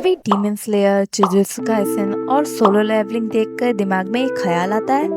कभी demon slayer, jujutsu Kaisen और solo levelling देखकर दिमाग में एक ख्याल आता है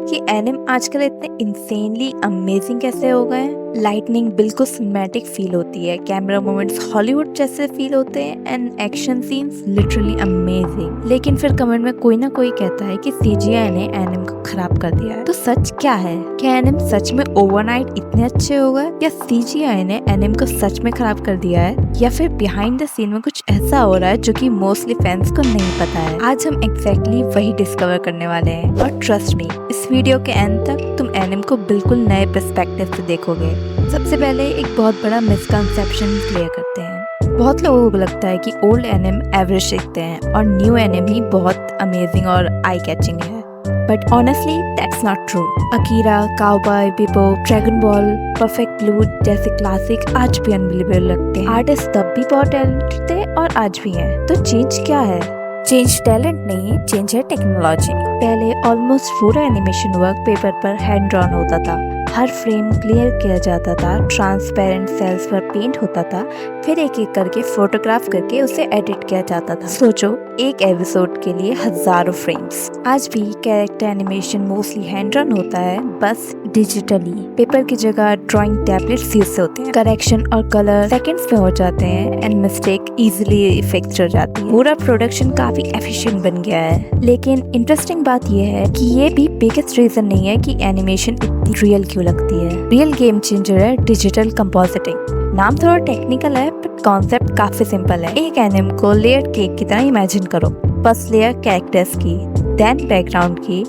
कि एनिम आजकल इतने इंसेनली अमेजिंग कैसे हो गए हैं। लाइटनिंग बिल्कुल सिनेमैटिक फील होती है, कैमरा मूवमेंट्स हॉलीवुड जैसे फील होते हैं and action scenes literally amazing. लेकिन फिर कमेंट में कोई ना कोई कहता है कि सीजीआई ने एनिम को खराब कर दिया है। तो सच क्या है? क्या एनिम सच में ओवरनाइट इतने अच्छे हो गए, या सीजीआई ने एनिम को सच में खराब कर दिया है, या फिर बिहाइंड द सीन में कुछ ऐसा हो रहा है जो कि मोस्टली फैंस को नहीं पता है। आज हम एग्जैक्टली वही डिस्कवर करने वाले हैं और ट्रस्ट मी, इस वीडियो के एंड तक तुम एनिम को बिल्कुल नए पर्सपेक्टिव से देखोगे। सबसे पहले एक बहुत बड़ा मिसकंसेप्शन क्लियर करते हैं। बहुत लोगों को लगता है कि ओल्ड एनिम एवरेज दिखते हैं और न्यू एनिम ही बहुत अमेजिंग और आई कैचिंग है, but honestly that's not true. Akira, Cowboy Bebop, Dragon Ball, Perfect Blue जैसे क्लासिक आज भी अनबिलीवेबल लगते हैं। आर्टिस्ट तब भी बहुत टैलेंटेड थे और आज भी हैं। तो चेंज क्या है? चेंज टैलेंट नहीं, चेंज है टेक्नोलॉजी। पहले ऑलमोस्ट पूरा एनिमेशन वर्क पेपर पर हैंड ड्रॉन होता था। हर फ्रेम क्लियर किया जाता था, ट्रांसपेरेंट सेल्स पर पेंट होता था, फिर एक एक करके फोटोग्राफ करके उसे एडिट किया जाता था। सोचो, एक एपिसोड के लिए हजारों फ्रेम्स। आज भी character animation mostly hand drawn होता है, बस डिजिटली। पेपर की जगह ड्राइंग टैबलेट्स यूज होते हैं। करेक्शन और कलर सेकंड्स में हो जाते हैं एंड मिस्टेक इजीली फिक्स हो जाती है। पूरा प्रोडक्शन काफी एफिशिएंट बन गया है। लेकिन इंटरेस्टिंग बात यह है कि ये भी बिगेस्ट रीजन नहीं है कि एनिमेशन इतनी रियल क्यों लगती है। रियल गेम चेंजर है डिजिटल कंपोजिटिंग। नाम थोड़ा टेक्निकल है बट कॉन्सेप्ट काफी सिंपल है। एक एनिम को लेयर्ड केक की तरह इमेजिन करो। फर्स्ट लेयर कैरेक्टर्स की, देन बैकग्राउंड की,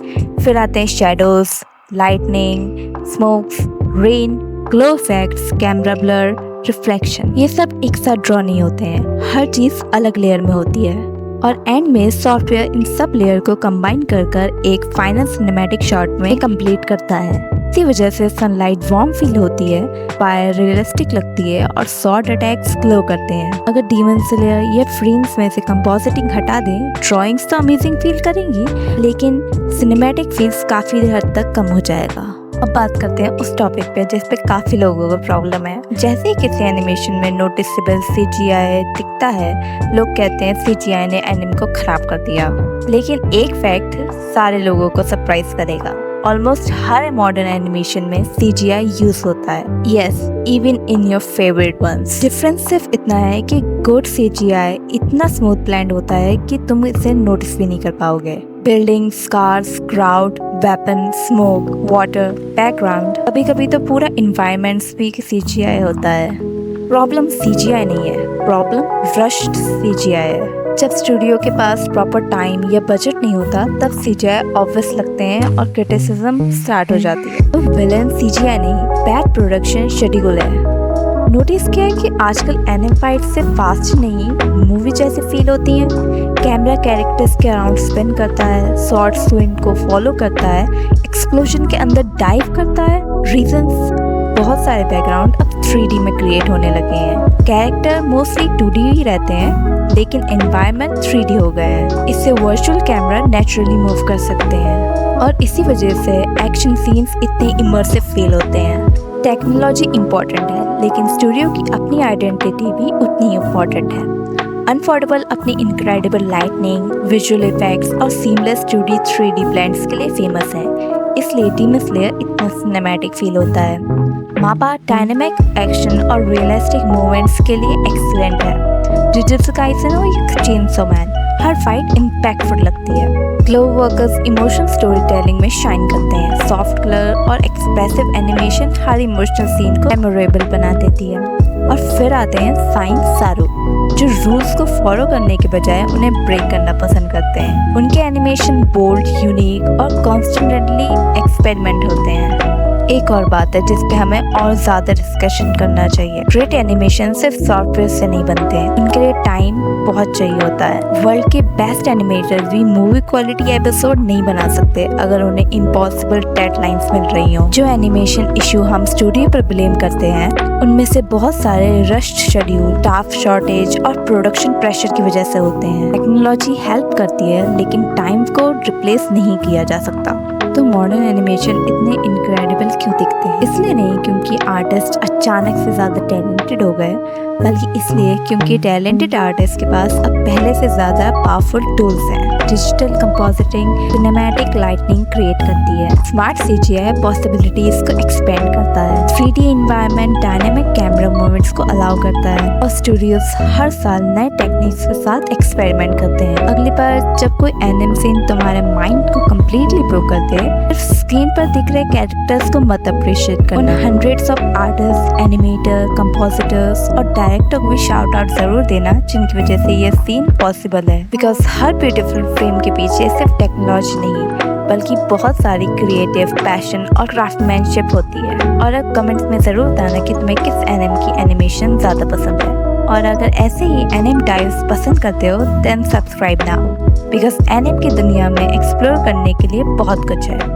फिर आते हैं shadows, lightning, smokes, rain, glow effects, camera blur, reflection. ये सब एक साथ ड्रॉ नहीं होते हैं, हर चीज अलग लेयर में होती है और एंड में सॉफ्टवेयर इन सब लेयर को कंबाइन कर एक फाइनल सिनेमैटिक शॉट में कंप्लीट करता है। इसी वजह से सनलाइट वार्म फील होती है, फायर रियलिस्टिक लगती है और शॉर्ट अटैक्स ग्लो करते हैं। अगर डीमन स्लेयर ये फ्रेम्स में से कंपोजिटिंग हटा दें, ड्राइंग्स तो अमेजिंग फील करेंगी, लेकिन सिनेमैटिक फील्स काफी हद तक कम हो जाएगा। अब बात करते हैं उस टॉपिक पे जिस पे काफी लोगों को प्रॉब्लम है। जैसे ही किसी एनिमेशन में नोटिसेबल सीजीआई दिखता है, लोग कहते हैं सीजीआई ने एनिम को खराब कर दिया। लेकिन एक फैक्ट सारे लोगों को सरप्राइज करेगा, ऑलमोस्ट हर मॉडर्न एनिमेशन में सीजीआई यूज होता है। Yes, even in your favourite ones. Difference सिर्फ इतना है कि गुड सीजीआई इतना स्मूथ ब्लेंड होता है कि तुम इसे नोटिस भी नहीं कर पाओगे। Buildings, cars, crowd, weapon, smoke, water, background, कभी कभी तो पूरा इन्वायरमेंट्स भी सीजीआई होता है। प्रॉब्लम सीजीआई नहीं है, प्रॉब्लम रश्ड सीजीआई है। जब स्टूडियो के पास प्रॉपर टाइम या बजट नहीं होता, तब सीजीआई ऑब्वियस लगते हैं और क्रिटिसिज्म स्टार्ट हो जाती है। तो विलेन सीजीआई नहीं, बैड प्रोडक्शन शेड्यूल है। नोटिस किया है कि आजकल एनिम फाइट से फास्ट नहीं, मूवी जैसे फील होती हैं। कैमरा कैरेक्टर्स के अराउंड स्पिन करता है, शॉर्ट स्विंग को फॉलो करता है, एक्सप्लोजन के अंदर डाइव करता है। रीजंस, बहुत सारे बैकग्राउंड अब 3D में क्रिएट होने लगे हैं। कैरेक्टर मोस्टली 2D ही रहते हैं, लेकिन एनवायरनमेंट 3D हो गए हैं। इससे वर्चुअल कैमरा नेचुरली मूव कर सकते हैं और इसी वजह से एक्शन सीन्स इतने इमर्सिव फील होते हैं। टेक्नोलॉजी इम्पोर्टेंट है, लेकिन स्टूडियो की अपनी आइडेंटिटी भी उतनी इम्पोर्टेंट है। अनफोर्डेबल अपनी इनक्रेडिबल लाइटनिंग, विजुअल इफेक्ट्स और सीमलेस 2D 3D ब्लेंड्स के लिए फेमस है, इसलिए डीमन स्लेयर इतना सिनेमैटिक फील होता है। मापा डायनामिक एक्शन और रियलिस्टिक मूवमेंट्स के लिए एक्सीलेंट है। जुजुत्सु काइसेन हो या चेनसो मैन, हर फाइट इम्पैक्टफुल लगती है। Glow workers emotion story telling में शाइन करते हैं। सॉफ्ट कलर और एक्सप्रेसिव एनिमेशन हर इमोशनल सीन को मेमोरेबल बना देती है। और फिर आते हैं साइन सारू, जो रूल्स को फॉलो करने के बजाय उन्हें ब्रेक करना पसंद करते हैं। उनके एनिमेशन बोल्ड, यूनिक और कॉन्स्टेंटली एक्सपेरिमेंट होते हैं। एक और बात है जिस पे हमें और ज्यादा डिस्कशन करना चाहिए। ग्रेट एनिमेशन सिर्फ सॉफ्टवेयर से नहीं बनते हैं, उनके लिए टाइम बहुत चाहिए होता है। वर्ल्ड के बेस्ट एनिमेटर्स भी मूवी क्वालिटी एपिसोड नहीं बना सकते अगर उन्हें इम्पॉसिबल डेडलाइंस मिल रही हो। जो एनिमेशन इशू हम स्टूडियो पर ब्लेम करते हैं, उनमें से बहुत सारे रश्ड शेड्यूल, स्टाफ शॉर्टेज और प्रोडक्शन प्रेशर की वजह से होते हैं। टेक्नोलॉजी हेल्प करती है, लेकिन टाइम को रिप्लेस नहीं किया जा सकता। तो मॉडर्न एनिमेशन इतने इनक्रेडिबल क्यों दिखते हैं? इसलिए नहीं क्योंकि आर्टिस्ट अचानक से ज़्यादा टैलेंटेड हो गए, बल्कि इसलिए क्योंकि टैलेंटेड आर्टिस्ट के पास अब पहले से ज़्यादा पावरफुल टूल्स हैं। Digital compositing cinematic lightning create करती है, स्मार्ट सीजीआई पॉसिबिलिटीज को एक्सपेंड करता है, 3D environment dynamic camera movements को अलाउ करता है और स्टूडियोज हर साल नए टेक्निक्स के साथ एक्सपेरिमेंट करते हैं। अगली बार जब कोई एनिम सीन तुम्हारे माइंड को कम्प्लीटली ब्रो कर दे, सिर्फ स्क्रीन पर दिख रहे कैरेक्टर्स को मत अप्रिशिएट करना। उन हंड्रेड्स ऑफ आर्टिस्ट, एनिमेटर, कंपोजिटर्स और डायरेक्टर को भी शाउट आउट जरूर देना जिनकी वजह से ये सीन पॉसिबल है। बिकॉज हर ब्यूटीफुल फ्रेम के पीछे सिर्फ टेक्नोलॉजी नहीं बल्कि बहुत सारी क्रिएटिव पैशन और क्राफ्टमैनशिप होती है। और अब कमेंट्स में ज़रूर बताना कि तुम्हें किस एनिम की एनिमेशन ज़्यादा पसंद है। और अगर ऐसे ही एनिम टाइप्स पसंद करते हो देन सब्सक्राइब नाउ, बिकॉज एनिम की दुनिया में एक्सप्लोर करने के लिए बहुत कुछ है।